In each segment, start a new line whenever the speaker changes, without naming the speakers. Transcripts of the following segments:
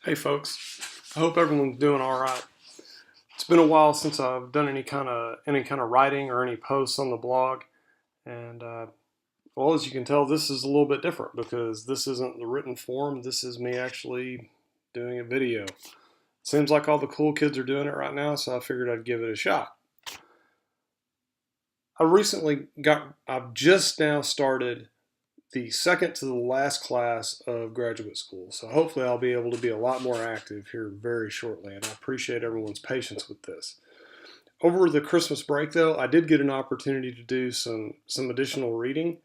Hey folks, I hope everyone's doing all right. It's been a while since I've done any kind of writing or any posts on the blog, and well, as you can tell, this is a little bit different because this isn't the written form. This is me actually doing a video. Seems like all the cool kids are doing it right now, so I figured I'd give it a shot. I've just now started the second to the last class of graduate school. So hopefully I'll be able to be a lot more active here very shortly, and I appreciate everyone's patience with this. Over the Christmas break though, I did get an opportunity to do some additional reading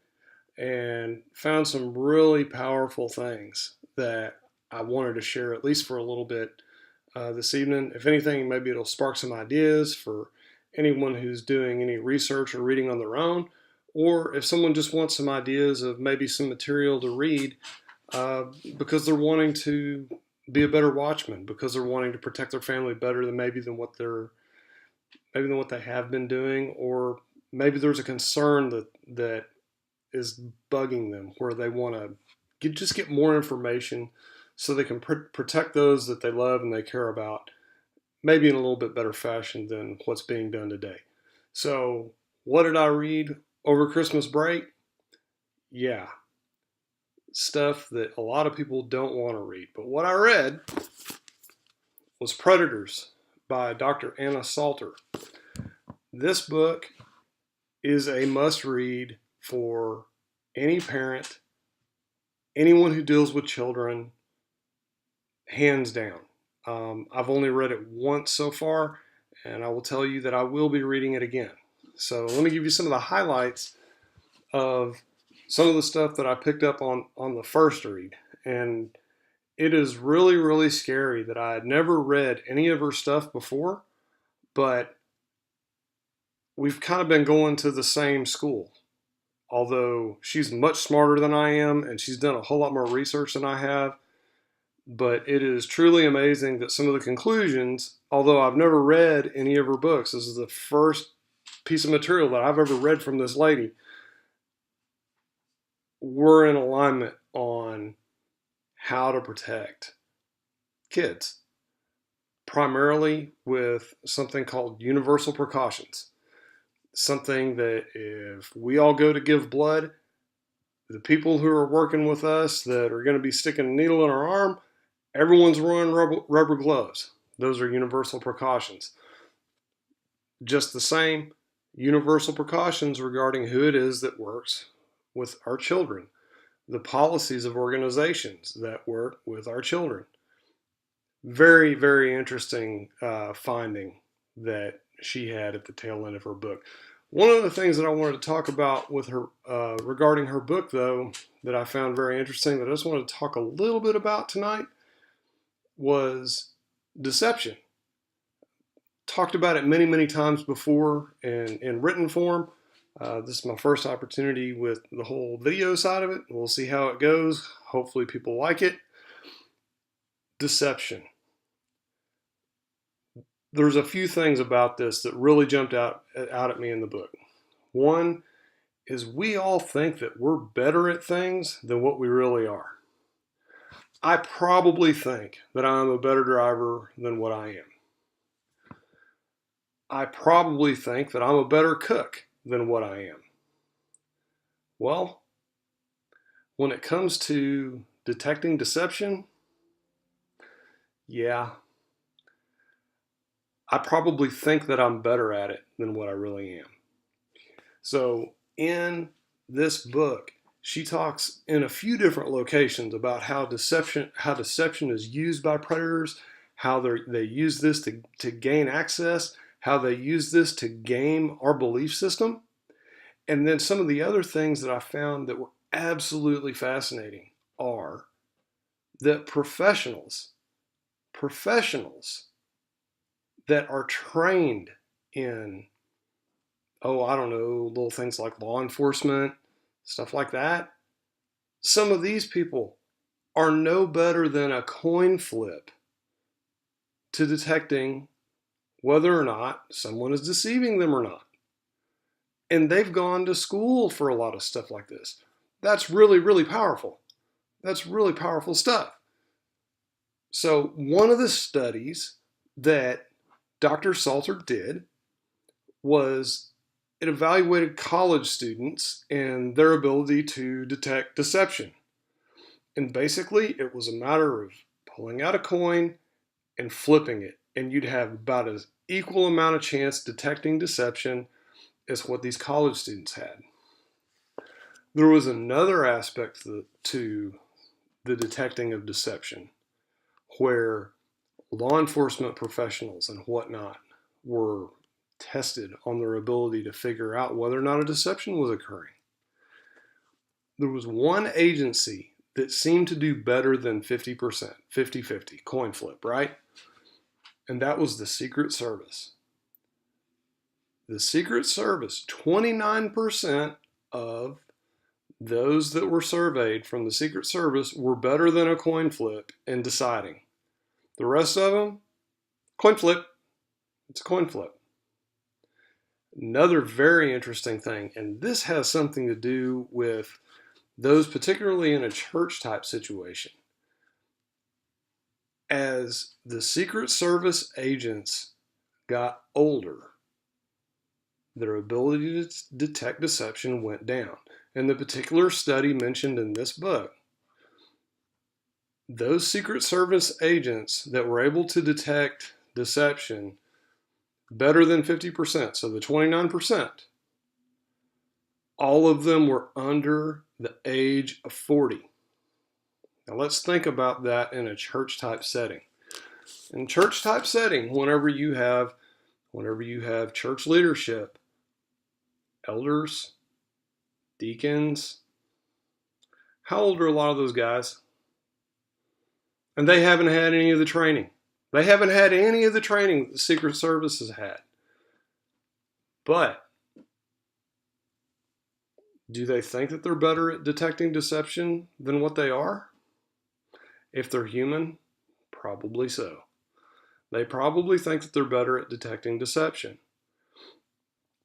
and found some really powerful things that I wanted to share at least for a little bit this evening. If anything, maybe it'll spark some ideas for anyone who's doing any research or reading on their own, or if someone just wants some ideas of maybe some material to read because they're wanting to be a better watchman, because they're wanting to protect their family better than what they have been doing, or maybe there's a concern that is bugging them where they want to just get more information so they can protect those that they love and they care about, maybe in a little bit better fashion than what's being done today. So what did I read over Christmas break? Yeah, stuff that a lot of people don't want to read. But what I read was Predators by Dr. Anna Salter. This book is a must-read for any parent, anyone who deals with children, hands down. I've only read it once so far, and I will tell you that I will be reading it again. So let me give you some of the highlights of some of the stuff that I picked up on the first read. And it is really, really scary that I had never read any of her stuff before, but we've kind of been going to the same school. Although she's much smarter than I am, and she's done a whole lot more research than I have. But it is truly amazing that some of the conclusions, although I've never read any of her books, this is the first piece of material that I've ever read from this lady, we're in alignment on how to protect kids, primarily with something called universal precautions. Something that if we all go to give blood, the people who are working with us that are going to be sticking a needle in our arm, everyone's wearing rubber gloves. Those are universal precautions. Just the same, universal precautions regarding who it is that works with our children, the policies of organizations that work with our children. Very, very interesting finding that she had at the tail end of her book. One of the things that I wanted to talk about with her regarding her book, though, that I found very interesting, that I just wanted to talk a little bit about tonight, was deception. Talked about it many, many times before in written form. This is my first opportunity with the whole video side of it. We'll see how it goes. Hopefully people like it. Deception. There's a few things about this that really jumped out at me in the book. One is we all think that we're better at things than what we really are. I probably think that I'm a better driver than what I am. I probably think that I'm a better cook than what I am. Well, when it comes to detecting deception, yeah, I probably think that I'm better at it than what I really am. So in this book, she talks in a few different locations about how deception is used by predators, how they use this to gain access, how they use this to game our belief system. And then some of the other things that I found that were absolutely fascinating are that professionals that are trained in, I don't know, little things like law enforcement, stuff like that. Some of these people are no better than a coin flip to detecting whether or not someone is deceiving them or not. And they've gone to school for a lot of stuff like this. That's really, really powerful. That's really powerful stuff. So one of the studies that Dr. Salter did was it evaluated college students and their ability to detect deception. And basically, it was a matter of pulling out a coin and flipping it, and you'd have about as equal amount of chance detecting deception as what these college students had. There was another aspect to the detecting of deception where law enforcement professionals and whatnot were tested on their ability to figure out whether or not a deception was occurring. There was one agency that seemed to do better than 50%, 50-50, coin flip, right? And that was the Secret Service. The Secret Service, 29% of those that were surveyed from the Secret Service were better than a coin flip in deciding. The rest of them, coin flip. It's a coin flip. Another very interesting thing, and this has something to do with those particularly in a church type situation. As the Secret Service agents got older, their ability to detect deception went down. In the particular study mentioned in this book, those Secret Service agents that were able to detect deception better than 50%, so the 29%, all of them were under the age of 40. Now let's think about that in a church type setting. In church type setting, whenever you have church leadership, elders, deacons, how old are a lot of those guys? And they haven't had any of the training. They haven't had any of the training that the Secret Service has had. But do they think that they're better at detecting deception than what they are? If they're human, probably so. They probably think that they're better at detecting deception.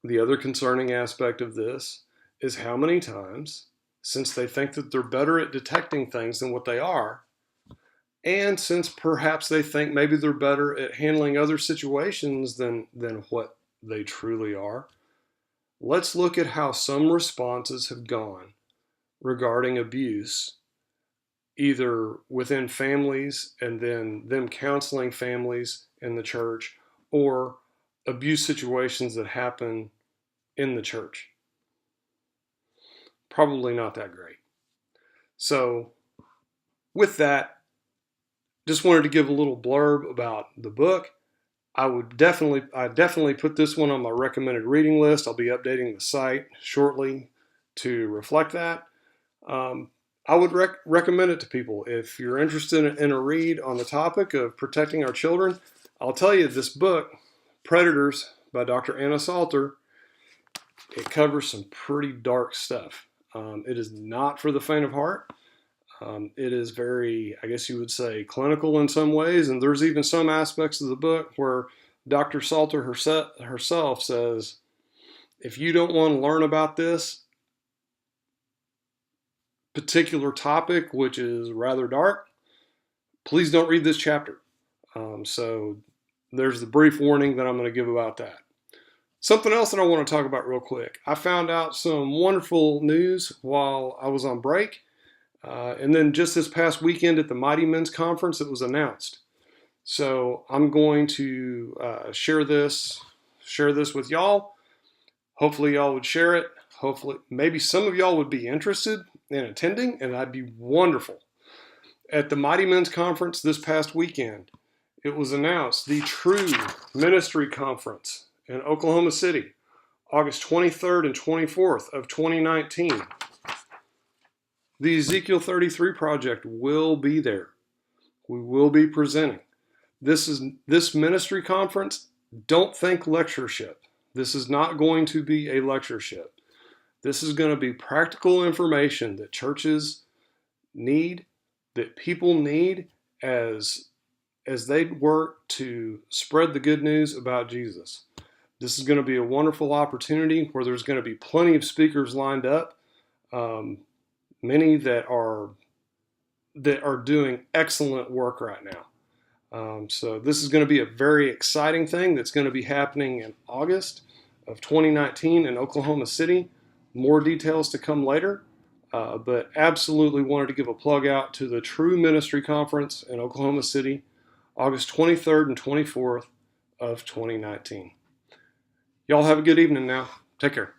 The other concerning aspect of this is how many times, since they think that they're better at detecting things than what they are, and since perhaps they think maybe they're better at handling other situations than what they truly are, let's look at how some responses have gone regarding abuse, either within families and then them counseling families in the church, or abuse situations that happen in the church. Probably not that great. So with that, just wanted to give a little blurb about the book. I definitely put this one on my recommended reading list. I'll be updating the site shortly to reflect that. I would recommend it to people. If you're interested in a read on the topic of protecting our children, I'll tell you this book, Predators by Dr. Anna Salter, it covers some pretty dark stuff. It is not for the faint of heart. It is very, I guess you would say, clinical in some ways, and there's even some aspects of the book where Dr. Salter herself says, if you don't want to learn about this particular topic, which is rather dark, please don't read this chapter. So there's the brief warning that I'm going to give about that. Something else that I want to talk about real quick. I found out some wonderful news while I was on break. And then just this past weekend at the Mighty Men's Conference, it was announced. So I'm going to share this with y'all. Hopefully y'all would share it. Hopefully, maybe some of y'all would be interested in attending, and that'd be wonderful. At the Mighty Men's Conference this past weekend, it was announced the Tru Ministry Conference in Oklahoma City, August 23rd and 24th of 2019. The Ezekiel 33 Project will be there. We will be presenting. This ministry conference, don't think lectureship. This is not going to be a lectureship. This is going to be practical information that churches need, that people need as they work to spread the good news about Jesus. This is going to be a wonderful opportunity where there's going to be plenty of speakers lined up. Many that are doing excellent work right now. So this is going to be a very exciting thing that's going to be happening in August of 2019 in Oklahoma City. More details to come later, but absolutely wanted to give a plug out to the Tru Ministry Conference in Oklahoma City, August 23rd and 24th of 2019. Y'all have a good evening now. Take care.